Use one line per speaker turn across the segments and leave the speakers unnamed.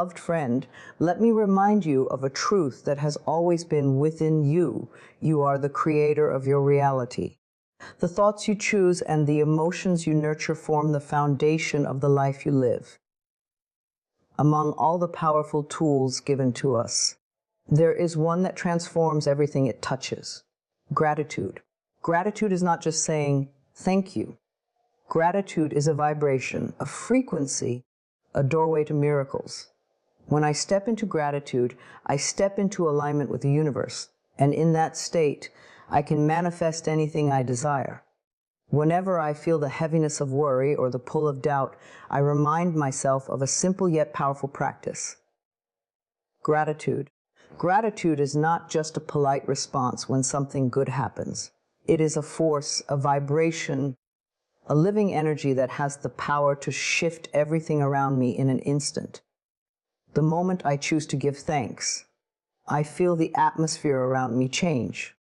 beloved friend, let me remind you of a truth that has always been within you. You are the creator of your reality. The thoughts you choose and the emotions you nurture form the foundation of the life you live. Among all the powerful tools given to us, there is one that transforms everything it touches: gratitude. Gratitude is not just saying thank you. Gratitude is a vibration, a frequency, a doorway to miracles. When I step into gratitude, I step into alignment with the universe, and in that state, I can manifest anything I desire. Whenever I feel the heaviness of worry or the pull of doubt, I remind myself of a simple yet powerful practice: gratitude. Gratitude is not just a polite response when something good happens. It is a force, a vibration, a living energy that has the power to shift everything around me in an instant. The moment I choose to give thanks, I feel the atmosphere around me change.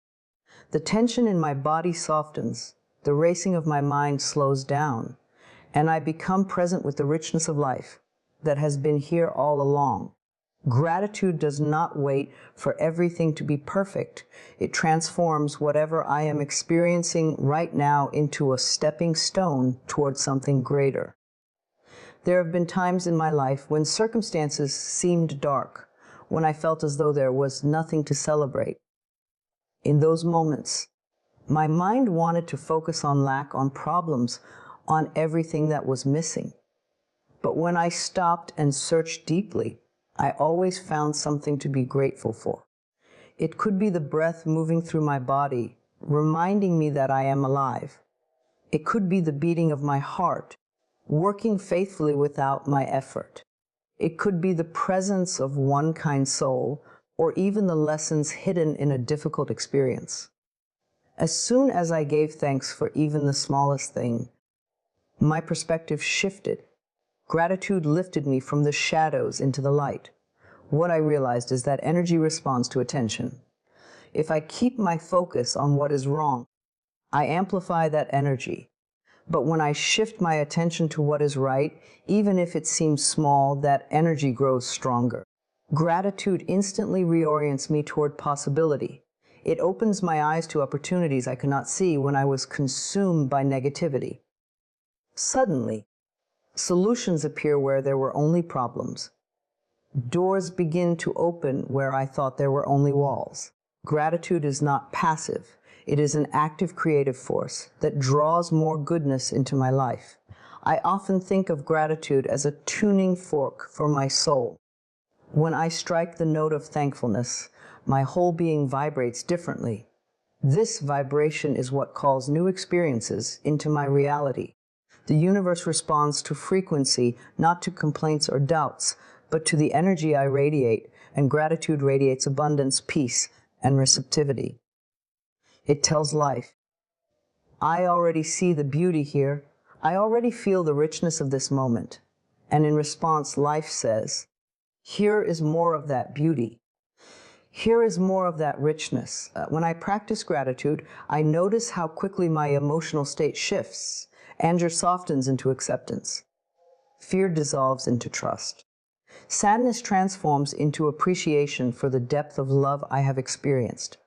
The tension in my body softens, the racing of my mind slows down, and I become present with the richness of life that has been here all along. Gratitude does not wait for everything to be perfect. It transforms whatever I am experiencing right now into a stepping stone towards something greater. There have been times in my life when circumstances seemed dark, when I felt as though there was nothing to celebrate. In those moments, my mind wanted to focus on lack, on problems, on everything that was missing. But when I stopped and searched deeply, I always found something to be grateful for. It could be the breath moving through my body, reminding me that I am alive. It could be the beating of my heart, working faithfully without my effort. It could be the presence of one kind soul, or even the lessons hidden in a difficult experience. As soon as I gave thanks for even the smallest thing, my perspective shifted. Gratitude lifted me from the shadows into the light. What I realized is that energy responds to attention. If I keep my focus on what is wrong, I amplify that energy. But when I shift my attention to what is right, even if it seems small, that energy grows stronger. Gratitude instantly reorients me toward possibility. It opens my eyes to opportunities I could not see when I was consumed by negativity. Suddenly, solutions appear where there were only problems. Doors begin to open where I thought there were only walls. Gratitude is not passive. It is an active creative force that draws more goodness into my life. I often think of gratitude as a tuning fork for my soul. When I strike the note of thankfulness, my whole being vibrates differently. This vibration is what calls new experiences into my reality. The universe responds to frequency, not to complaints or doubts, but to the energy I radiate, and gratitude radiates abundance, peace, and receptivity. It tells life, I already see the beauty here. I already feel the richness of this moment. And in response, life says, here is more of that beauty. Here is more of that richness. When I practice gratitude, I notice how quickly my emotional state shifts. Anger softens into acceptance. Fear dissolves into trust. Sadness transforms into appreciation for the depth of love I have experienced.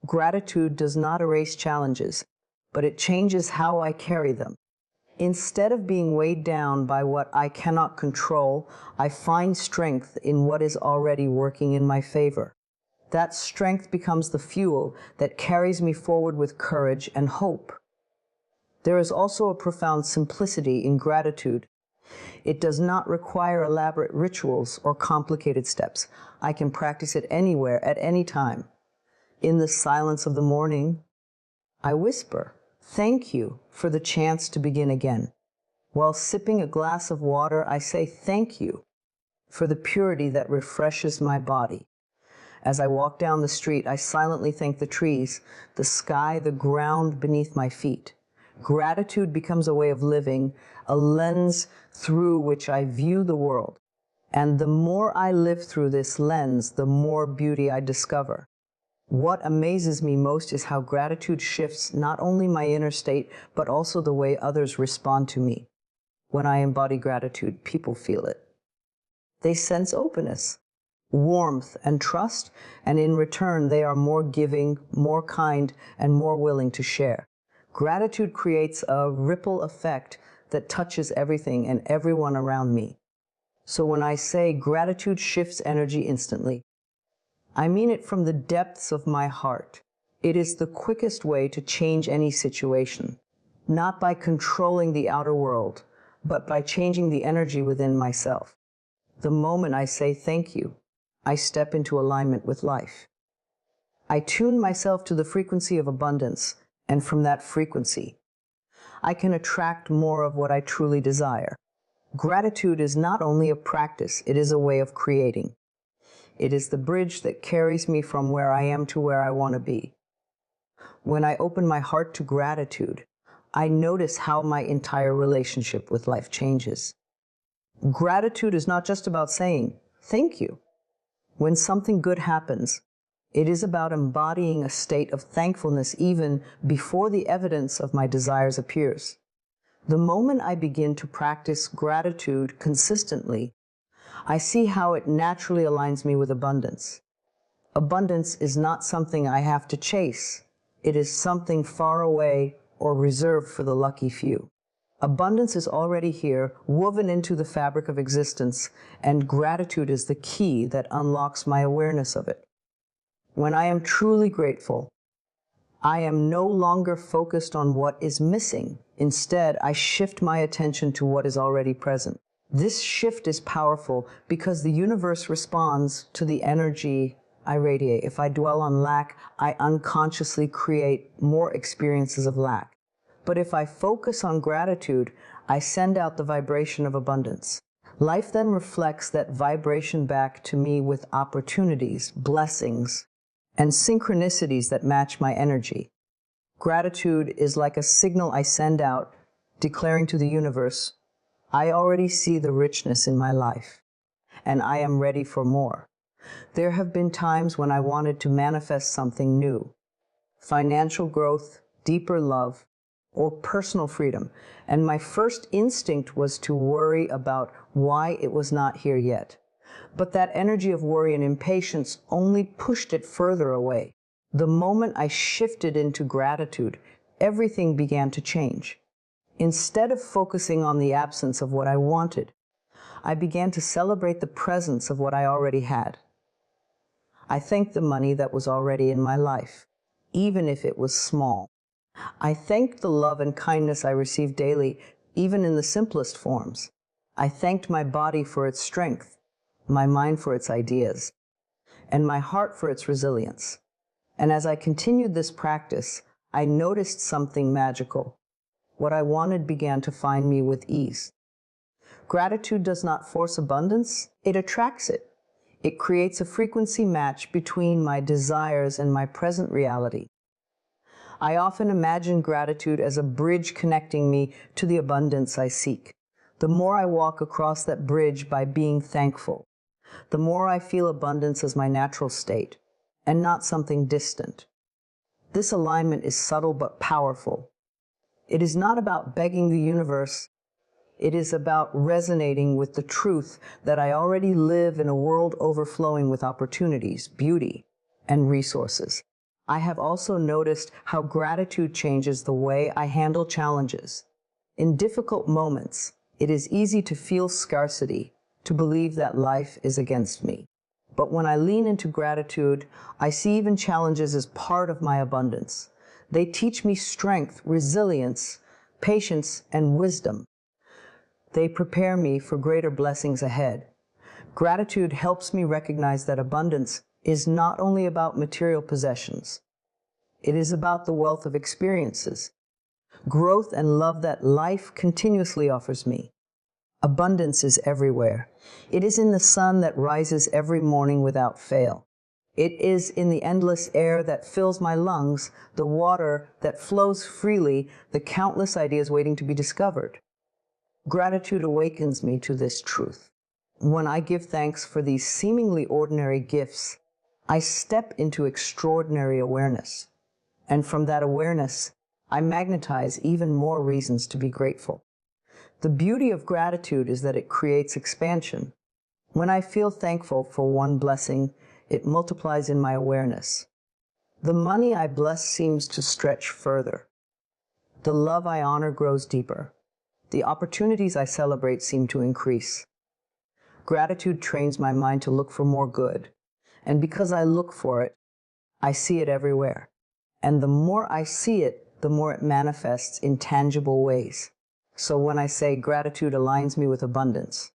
Gratitude does not erase challenges, but it changes how I carry them. Instead of being weighed down by what I cannot control, I find strength in what is already working in my favor. That strength becomes the fuel that carries me forward with courage and hope. There is also a profound simplicity in gratitude. It does not require elaborate rituals or complicated steps. I can practice it anywhere, at any time. In the silence of the morning, I whisper, thank you for the chance to begin again. While sipping a glass of water, I say thank you for the purity that refreshes my body. As I walk down the street, I silently thank the trees, the sky, the ground beneath my feet. Gratitude becomes a way of living, a lens through which I view the world. And the more I live through this lens, the more beauty I discover. What amazes me most is how gratitude shifts not only my inner state, but also the way others respond to me. When I embody gratitude, people feel it. They sense openness, warmth, and trust, and in return, they are more giving, more kind, and more willing to share. Gratitude creates a ripple effect that touches everything and everyone around me. So when I say gratitude shifts energy instantly, I mean it from the depths of my heart. It is the quickest way to change any situation, not by controlling the outer world, but by changing the energy within myself. The moment I say thank you, I step into alignment with life. I tune myself to the frequency of abundance, and from that frequency, I can attract more of what I truly desire. Gratitude is not only a practice, it is a way of creating. It is the bridge that carries me from where I am to where I want to be. When I open my heart to gratitude, I notice how my entire relationship with life changes. Gratitude is not just about saying, thank you. When something good happens, it is about embodying a state of thankfulness even before the evidence of my desires appears. The moment I begin to practice gratitude consistently, I see how it naturally aligns me with abundance. Abundance is not something I have to chase. It is something far away or reserved for the lucky few. Abundance is already here, woven into the fabric of existence, and gratitude is the key that unlocks my awareness of it. When I am truly grateful, I am no longer focused on what is missing. Instead, I shift my attention to what is already present. This shift is powerful because the universe responds to the energy I radiate. If I dwell on lack, I unconsciously create more experiences of lack. But if I focus on gratitude, I send out the vibration of abundance. Life then reflects that vibration back to me with opportunities, blessings, and synchronicities that match my energy. Gratitude is like a signal I send out, declaring to the universe, I already see the richness in my life, and I am ready for more. There have been times when I wanted to manifest something new, financial growth, deeper love, or personal freedom, and my first instinct was to worry about why it was not here yet. But that energy of worry and impatience only pushed it further away. The moment I shifted into gratitude, everything began to change. Instead of focusing on the absence of what I wanted, I began to celebrate the presence of what I already had. I thanked the money that was already in my life, even if it was small. I thanked the love and kindness I received daily, even in the simplest forms. I thanked my body for its strength, my mind for its ideas, and my heart for its resilience. And as I continued this practice, I noticed something magical. What I wanted began to find me with ease. Gratitude does not force abundance, it attracts it. It creates a frequency match between my desires and my present reality. I often imagine gratitude as a bridge connecting me to the abundance I seek. The more I walk across that bridge by being thankful, the more I feel abundance as my natural state, and not something distant. This alignment is subtle but powerful. It is not about begging the universe. It is about resonating with the truth that I already live in a world overflowing with opportunities, beauty, and resources. I have also noticed how gratitude changes the way I handle challenges. In difficult moments, it is easy to feel scarcity, to believe that life is against me. But when I lean into gratitude, I see even challenges as part of my abundance. They teach me strength, resilience, patience, and wisdom. They prepare me for greater blessings ahead. Gratitude helps me recognize that abundance is not only about material possessions. It is about the wealth of experiences, growth, and love that life continuously offers me. Abundance is everywhere. It is in the sun that rises every morning without fail. It is in the endless air that fills my lungs, the water that flows freely, the countless ideas waiting to be discovered. Gratitude awakens me to this truth. When I give thanks for these seemingly ordinary gifts, I step into extraordinary awareness. And from that awareness, I magnetize even more reasons to be grateful. The beauty of gratitude is that it creates expansion. When I feel thankful for one blessing, it multiplies in my awareness. The money I bless seems to stretch further. The love I honor grows deeper. The opportunities I celebrate seem to increase. Gratitude trains my mind to look for more good. And because I look for it, I see it everywhere. And the more I see it, the more it manifests in tangible ways. So when I say gratitude aligns me with abundance,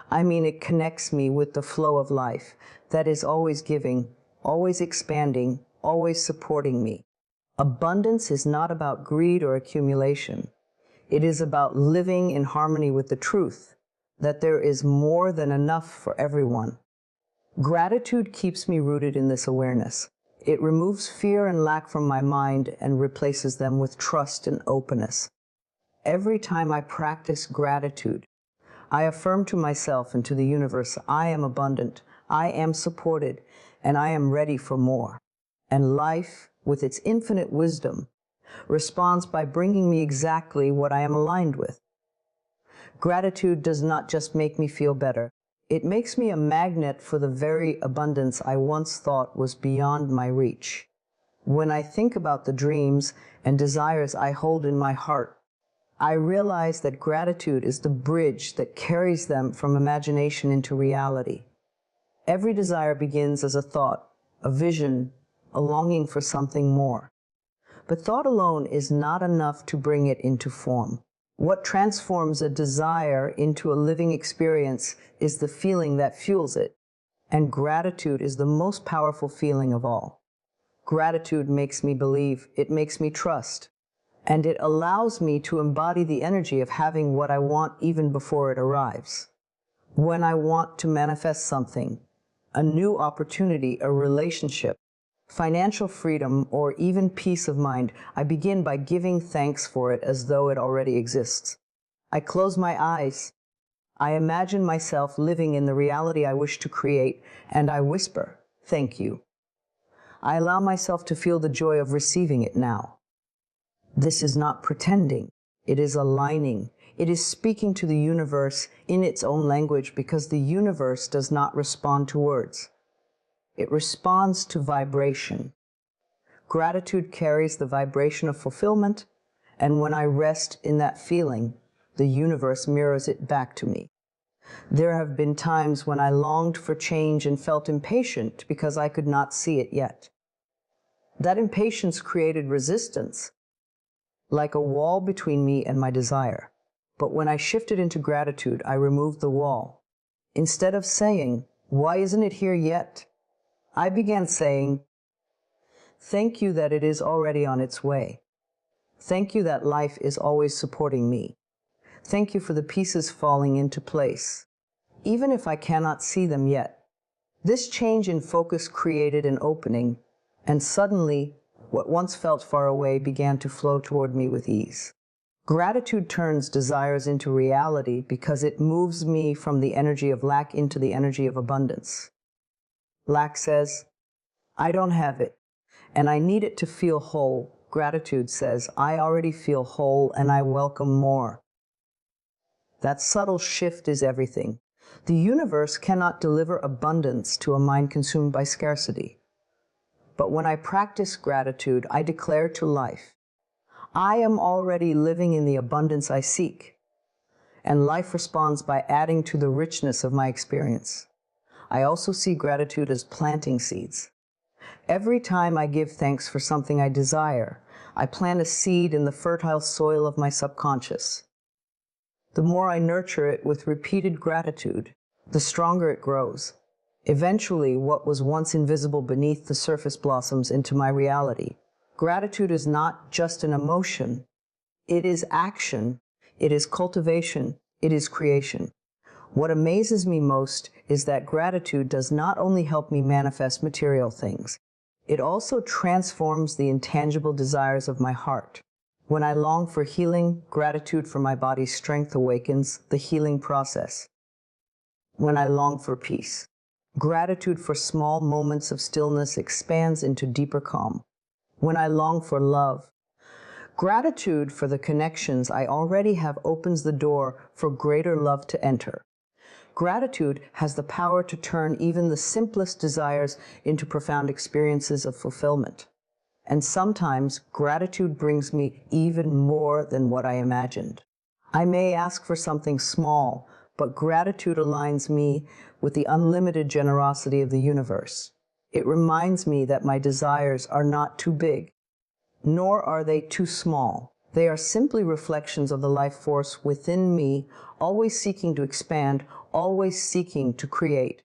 I mean it connects me with the flow of life that is always giving, always expanding, always supporting me. Abundance is not about greed or accumulation. It is about living in harmony with the truth that there is more than enough for everyone. Gratitude keeps me rooted in this awareness. It removes fear and lack from my mind and replaces them with trust and openness. Every time I practice gratitude, I affirm to myself and to the universe, I am abundant, I am supported, and I am ready for more. And life, with its infinite wisdom, responds by bringing me exactly what I am aligned with. Gratitude does not just make me feel better. It makes me a magnet for the very abundance I once thought was beyond my reach. When I think about the dreams and desires I hold in my heart, I realize that gratitude is the bridge that carries them from imagination into reality. Every desire begins as a thought, a vision, a longing for something more. But thought alone is not enough to bring it into form. What transforms a desire into a living experience is the feeling that fuels it. And gratitude is the most powerful feeling of all. Gratitude makes me believe, it makes me trust, and it allows me to embody the energy of having what I want even before it arrives. When I want to manifest something, a new opportunity, a relationship, financial freedom, or even peace of mind, I begin by giving thanks for it as though it already exists. I close my eyes. I imagine myself living in the reality I wish to create, and I whisper, "Thank you." I allow myself to feel the joy of receiving it now. This is not pretending. It is aligning. It is speaking to the universe in its own language, because the universe does not respond to words. It responds to vibration. Gratitude carries the vibration of fulfillment, and when I rest in that feeling, the universe mirrors it back to me. There have been times when I longed for change and felt impatient because I could not see it yet. That impatience created resistance, like a wall between me and my desire. But when I shifted into gratitude, I removed the wall. Instead of saying, "Why isn't it here yet?" I began saying, "Thank you that it is already on its way. Thank you that life is always supporting me. Thank you for the pieces falling into place, even if I cannot see them yet." This change in focus created an opening, and suddenly, what once felt far away began to flow toward me with ease. Gratitude turns desires into reality because it moves me from the energy of lack into the energy of abundance. Lack says, "I don't have it, and I need it to feel whole." Gratitude says, "I already feel whole, and I welcome more." That subtle shift is everything. The universe cannot deliver abundance to a mind consumed by scarcity. But when I practice gratitude, I declare to life, I am already living in the abundance I seek. And life responds by adding to the richness of my experience. I also see gratitude as planting seeds. Every time I give thanks for something I desire, I plant a seed in the fertile soil of my subconscious. The more I nurture it with repeated gratitude, the stronger it grows. Eventually, what was once invisible beneath the surface blossoms into my reality. Gratitude is not just an emotion. It is action. It is cultivation. It is creation. What amazes me most is that gratitude does not only help me manifest material things, it also transforms the intangible desires of my heart. When I long for healing, gratitude for my body's strength awakens the healing process. When I long for peace, gratitude for small moments of stillness expands into deeper calm. When I long for love, gratitude for the connections I already have opens the door for greater love to enter. Gratitude has the power to turn even the simplest desires into profound experiences of fulfillment. And sometimes gratitude brings me even more than what I imagined. I may ask for something small, but gratitude aligns me with the unlimited generosity of the universe. It reminds me that my desires are not too big, nor are they too small. They are simply reflections of the life force within me, always seeking to expand, always seeking to create.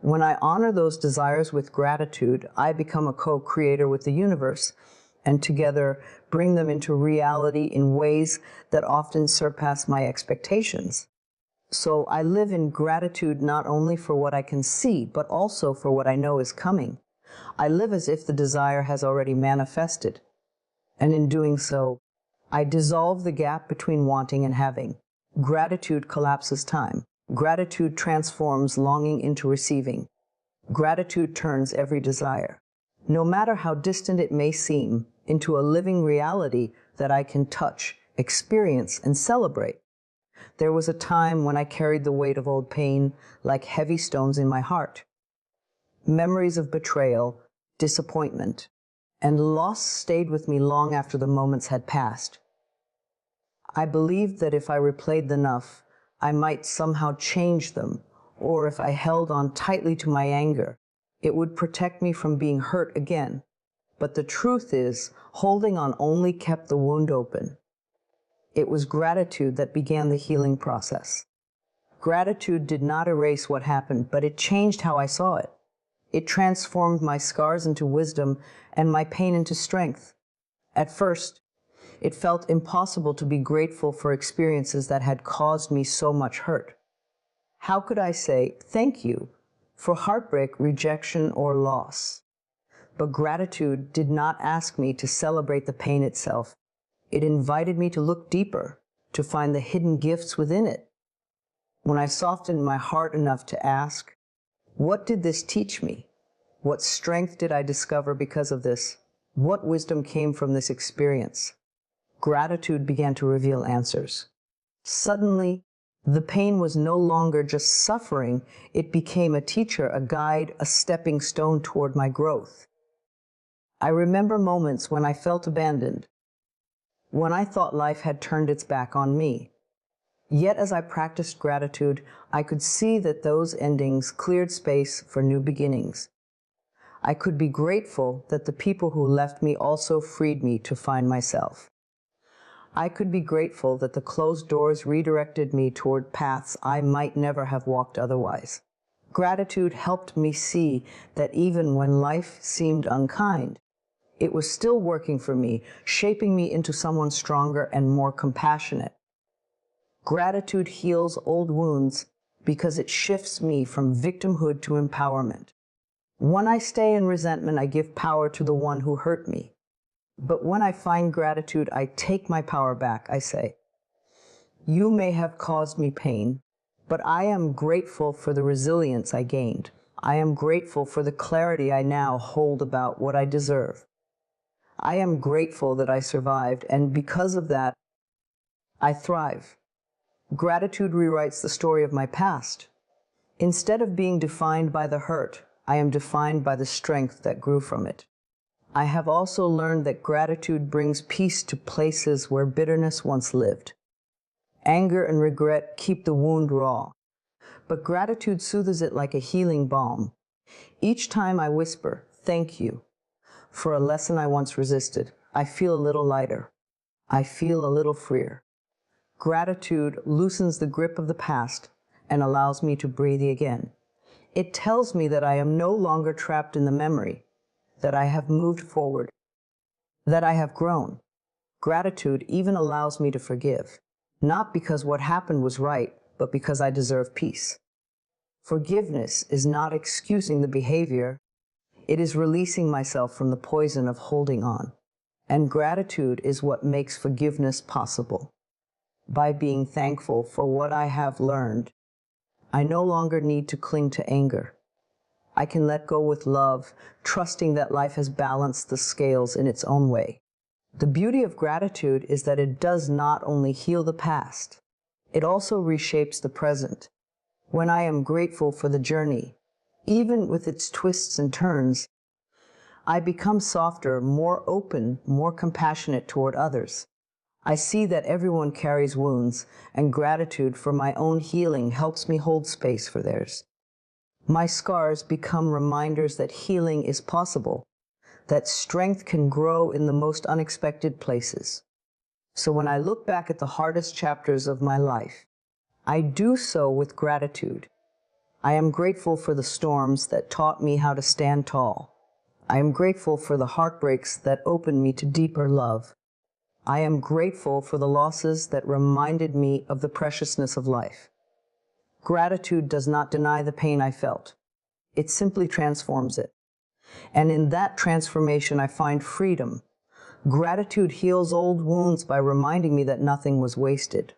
When I honor those desires with gratitude, I become a co-creator with the universe, and together bring them into reality in ways that often surpass my expectations. So I live in gratitude not only for what I can see, but also for what I know is coming. I live as if the desire has already manifested. And in doing so, I dissolve the gap between wanting and having. Gratitude collapses time. Gratitude transforms longing into receiving. Gratitude turns every desire, no matter how distant it may seem, into a living reality that I can touch, experience, and celebrate. There was a time when I carried the weight of old pain like heavy stones in my heart. Memories of betrayal, disappointment, and loss stayed with me long after the moments had passed. I believed that if I replayed enough, I might somehow change them, or if I held on tightly to my anger, it would protect me from being hurt again. But the truth is, holding on only kept the wound open. It was gratitude that began the healing process. Gratitude did not erase what happened, but it changed how I saw it. It transformed my scars into wisdom and my pain into strength. At first, it felt impossible to be grateful for experiences that had caused me so much hurt. How could I say thank you for heartbreak, rejection, or loss? But gratitude did not ask me to celebrate the pain itself. It invited me to look deeper, to find the hidden gifts within it. When I softened my heart enough to ask, what did this teach me? What strength did I discover because of this? What wisdom came from this experience? Gratitude began to reveal answers. Suddenly, the pain was no longer just suffering. It became a teacher, a guide, a stepping stone toward my growth. I remember moments when I felt abandoned, when I thought life had turned its back on me. Yet as I practiced gratitude, I could see that those endings cleared space for new beginnings. I could be grateful that the people who left me also freed me to find myself. I could be grateful that the closed doors redirected me toward paths I might never have walked otherwise. Gratitude helped me see that even when life seemed unkind, it was still working for me, shaping me into someone stronger and more compassionate. Gratitude heals old wounds because it shifts me from victimhood to empowerment. When I stay in resentment, I give power to the one who hurt me. But when I find gratitude, I take my power back. I say, you may have caused me pain, but I am grateful for the resilience I gained. I am grateful for the clarity I now hold about what I deserve. I am grateful that I survived, and because of that, I thrive. Gratitude rewrites the story of my past. Instead of being defined by the hurt, I am defined by the strength that grew from it. I have also learned that gratitude brings peace to places where bitterness once lived. Anger and regret keep the wound raw, but gratitude soothes it like a healing balm. Each time I whisper, thank you, for a lesson I once resisted, I feel a little lighter. I feel a little freer. Gratitude loosens the grip of the past and allows me to breathe again. It tells me that I am no longer trapped in the memory, that I have moved forward, that I have grown. Gratitude even allows me to forgive, not because what happened was right, but because I deserve peace. Forgiveness is not excusing the behavior. It is releasing myself from the poison of holding on. And gratitude is what makes forgiveness possible. By being thankful for what I have learned, I no longer need to cling to anger. I can let go with love, trusting that life has balanced the scales in its own way. The beauty of gratitude is that it does not only heal the past, it also reshapes the present. When I am grateful for the journey, even with its twists and turns, I become softer, more open, more compassionate toward others. I see that everyone carries wounds, and gratitude for my own healing helps me hold space for theirs. My scars become reminders that healing is possible, that strength can grow in the most unexpected places. So when I look back at the hardest chapters of my life, I do so with gratitude. I am grateful for the storms that taught me how to stand tall. I am grateful for the heartbreaks that opened me to deeper love. I am grateful for the losses that reminded me of the preciousness of life. Gratitude does not deny the pain I felt. It simply transforms it. And in that transformation, I find freedom. Gratitude heals old wounds by reminding me that nothing was wasted,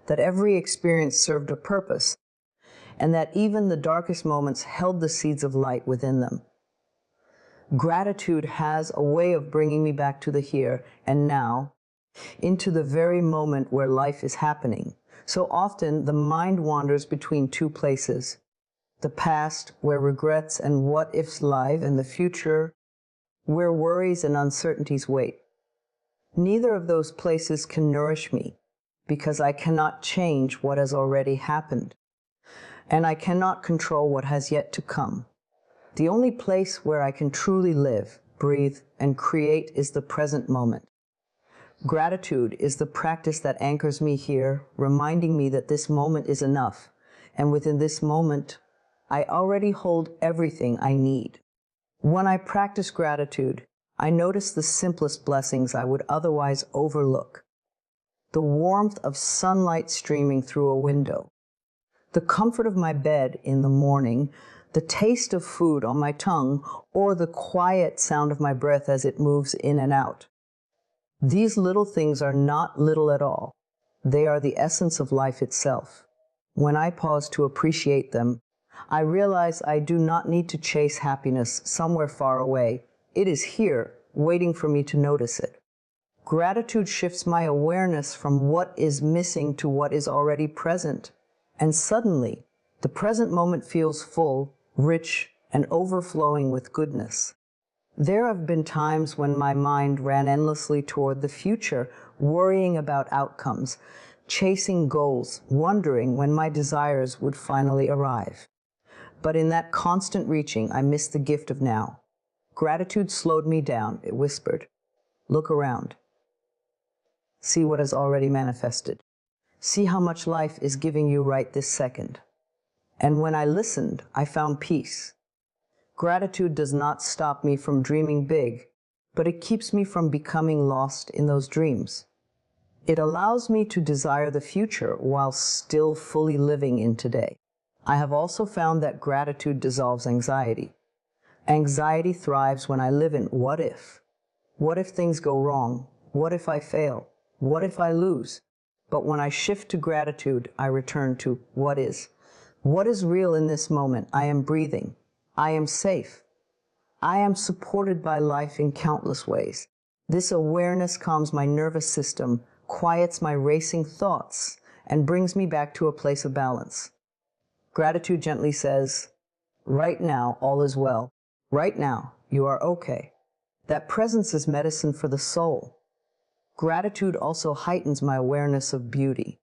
that every experience served a purpose, and that even the darkest moments held the seeds of light within them. Gratitude has a way of bringing me back to the here and now, into the very moment where life is happening. So often, the mind wanders between two places: the past, where regrets and what-ifs lie, and the future, where worries and uncertainties wait. Neither of those places can nourish me, because I cannot change what has already happened, and I cannot control what has yet to come. The only place where I can truly live, breathe, and create is the present moment. Gratitude is the practice that anchors me here, reminding me that this moment is enough, and within this moment, I already hold everything I need. When I practice gratitude, I notice the simplest blessings I would otherwise overlook. The warmth of sunlight streaming through a window, the comfort of my bed in the morning, the taste of food on my tongue, or the quiet sound of my breath as it moves in and out. These little things are not little at all. They are the essence of life itself. When I pause to appreciate them, I realize I do not need to chase happiness somewhere far away. It is here, waiting for me to notice it. Gratitude shifts my awareness from what is missing to what is already present. And suddenly, the present moment feels full, rich, and overflowing with goodness. There have been times when my mind ran endlessly toward the future, worrying about outcomes, chasing goals, wondering when my desires would finally arrive. But in that constant reaching, I missed the gift of now. Gratitude slowed me down. It whispered, "Look around. See what has already manifested. See how much life is giving you right this second." And when I listened, I found peace. Gratitude does not stop me from dreaming big, but it keeps me from becoming lost in those dreams. It allows me to desire the future while still fully living in today. I have also found that gratitude dissolves anxiety. Anxiety thrives when I live in what if. What if things go wrong? What if I fail? What if I lose? But when I shift to gratitude, I return to what is. What is real in this moment? I am breathing. I am safe. I am supported by life in countless ways. This awareness calms my nervous system, quiets my racing thoughts, and brings me back to a place of balance. Gratitude gently says, "Right now, all is well. Right now, you are okay." That presence is medicine for the soul. Gratitude also heightens my awareness of beauty.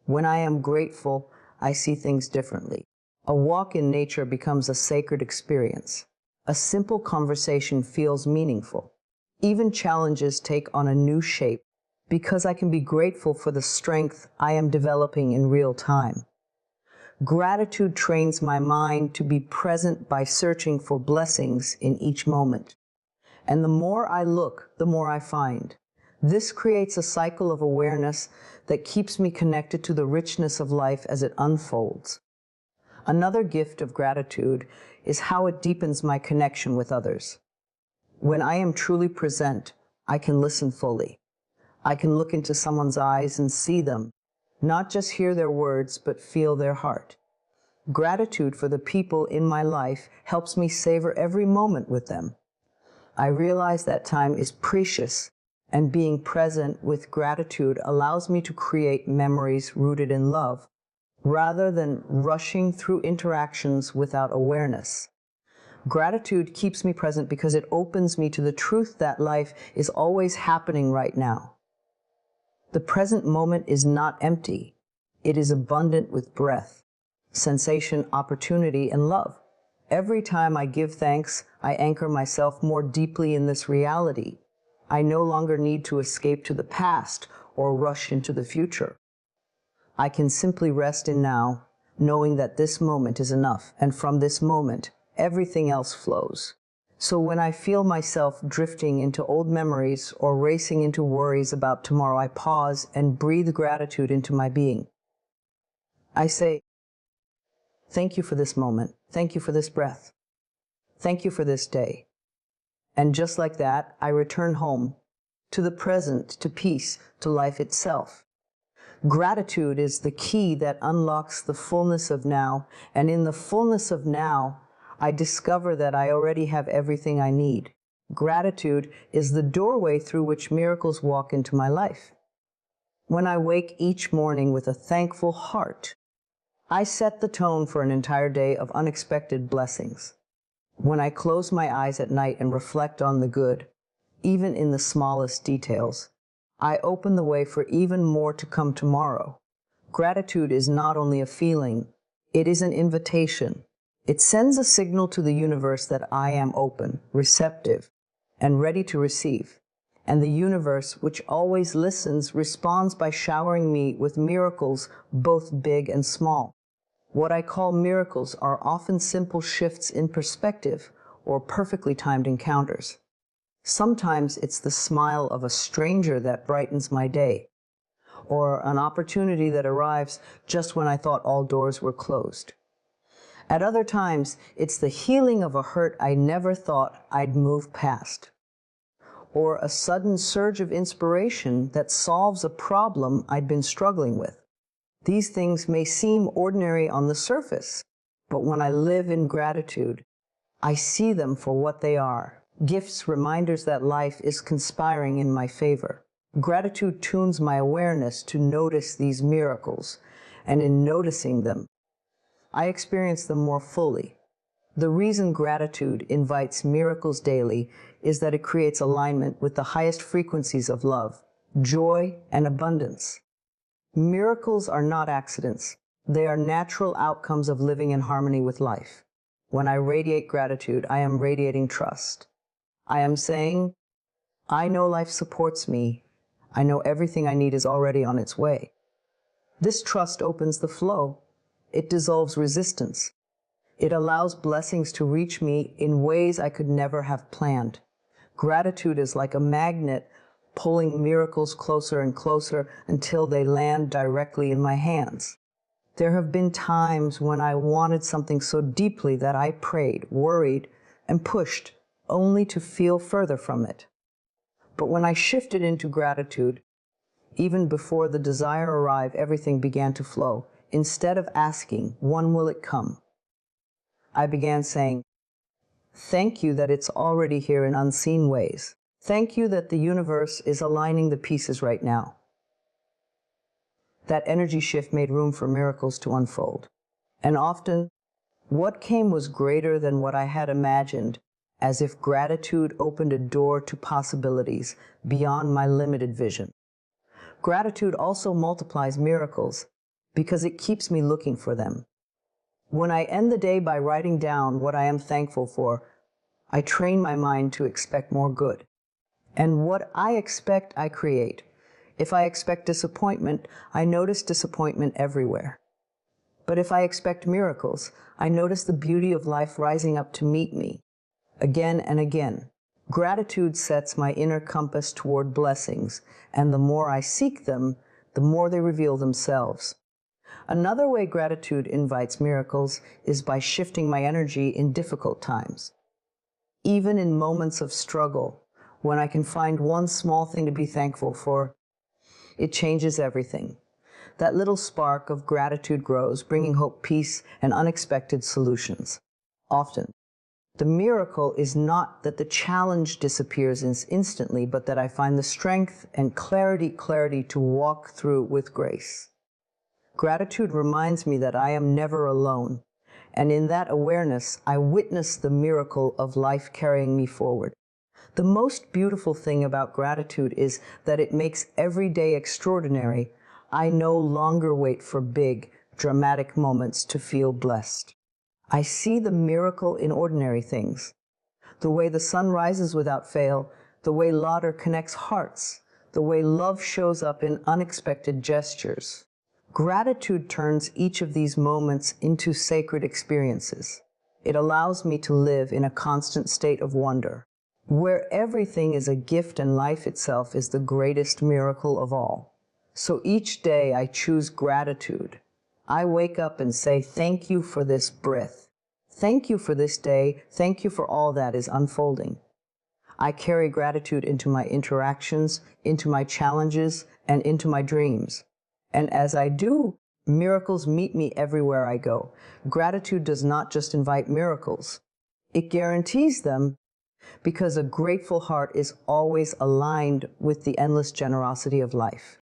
When I am grateful, I see things differently. A walk in nature becomes a sacred experience. A simple conversation feels meaningful. Even challenges take on a new shape because I can be grateful for the strength I am developing in real time. Gratitude trains my mind to be present by searching for blessings in each moment. And the more I look, the more I find. This creates a cycle of awareness that keeps me connected to the richness of life as it unfolds. Another gift of gratitude is how it deepens my connection with others. When I am truly present, I can listen fully. I can look into someone's eyes and see them, not just hear their words, but feel their heart. Gratitude for the people in my life helps me savor every moment with them. I realize that time is precious, and being present with gratitude allows me to create memories rooted in love. rather than rushing through interactions without awareness. Gratitude keeps me present because it opens me to the truth that life is always happening right now. The present moment is not empty. It is abundant with breath, sensation, opportunity, and love. Every time I give thanks, I anchor myself more deeply in this reality. I no longer need to escape to the past or rush into the future. I can simply rest in now, knowing that this moment is enough, and from this moment, everything else flows. So when I feel myself drifting into old memories or racing into worries about tomorrow, I pause and breathe gratitude into my being. I say, thank you for this moment. Thank you for this breath. Thank you for this day. And just like that, I return home, to the present, to peace, to life itself. Gratitude is the key that unlocks the fullness of now, and in the fullness of now, I discover that I already have everything I need. Gratitude is the doorway through which miracles walk into my life. When I wake each morning with a thankful heart, I set the tone for an entire day of unexpected blessings. When I close my eyes at night and reflect on the good, even in the smallest details, I open the way for even more to come tomorrow. Gratitude is not only a feeling, it is an invitation. It sends a signal to the universe that I am open, receptive, and ready to receive. And the universe, which always listens, responds by showering me with miracles, both big and small. What I call miracles are often simple shifts in perspective or perfectly timed encounters. Sometimes it's the smile of a stranger that brightens my day, or an opportunity that arrives just when I thought all doors were closed. At other times, it's the healing of a hurt I never thought I'd move past, or a sudden surge of inspiration that solves a problem I'd been struggling with. These things may seem ordinary on the surface, but when I live in gratitude, I see them for what they are. Gifts, reminders that life is conspiring in my favor. Gratitude tunes my awareness to notice these miracles, and in noticing them, I experience them more fully. The reason gratitude invites miracles daily is that it creates alignment with the highest frequencies of love, joy, and abundance. Miracles are not accidents. They are natural outcomes of living in harmony with life. When I radiate gratitude, I am radiating trust. I am saying, I know life supports me. I know everything I need is already on its way. This trust opens the flow. It dissolves resistance. It allows blessings to reach me in ways I could never have planned. Gratitude is like a magnet pulling miracles closer and closer until they land directly in my hands. There have been times when I wanted something so deeply that I prayed, worried, and pushed, only to feel further from it. But when I shifted into gratitude, even before the desire arrived, everything began to flow. Instead of asking, when will it come? I began saying, thank you that it's already here in unseen ways. Thank you that the universe is aligning the pieces right now. That energy shift made room for miracles to unfold. And often, what came was greater than what I had imagined, as if gratitude opened a door to possibilities beyond my limited vision. Gratitude also multiplies miracles because it keeps me looking for them. When I end the day by writing down what I am thankful for, I train my mind to expect more good. And what I expect, I create. If I expect disappointment, I notice disappointment everywhere. But if I expect miracles, I notice the beauty of life rising up to meet me, again and again. Gratitude sets my inner compass toward blessings, and the more I seek them, the more they reveal themselves. Another way gratitude invites miracles is by shifting my energy in difficult times. Even in moments of struggle, when I can find one small thing to be thankful for, it changes everything. That little spark of gratitude grows, bringing hope, peace, and unexpected solutions. Often, the miracle is not that the challenge disappears instantly, but that I find the strength and clarity to walk through with grace. Gratitude reminds me that I am never alone, and in that awareness, I witness the miracle of life carrying me forward. The most beautiful thing about gratitude is that it makes every day extraordinary. I no longer wait for big, dramatic moments to feel blessed. I see the miracle in ordinary things. The way the sun rises without fail, the way laughter connects hearts, the way love shows up in unexpected gestures. Gratitude turns each of these moments into sacred experiences. It allows me to live in a constant state of wonder, where everything is a gift and life itself is the greatest miracle of all. So each day I choose gratitude. I wake up and say, thank you for this breath. Thank you for this day. Thank you for all that is unfolding. I carry gratitude into my interactions, into my challenges, and into my dreams. And as I do, miracles meet me everywhere I go. Gratitude does not just invite miracles. It guarantees them, because a grateful heart is always aligned with the endless generosity of life.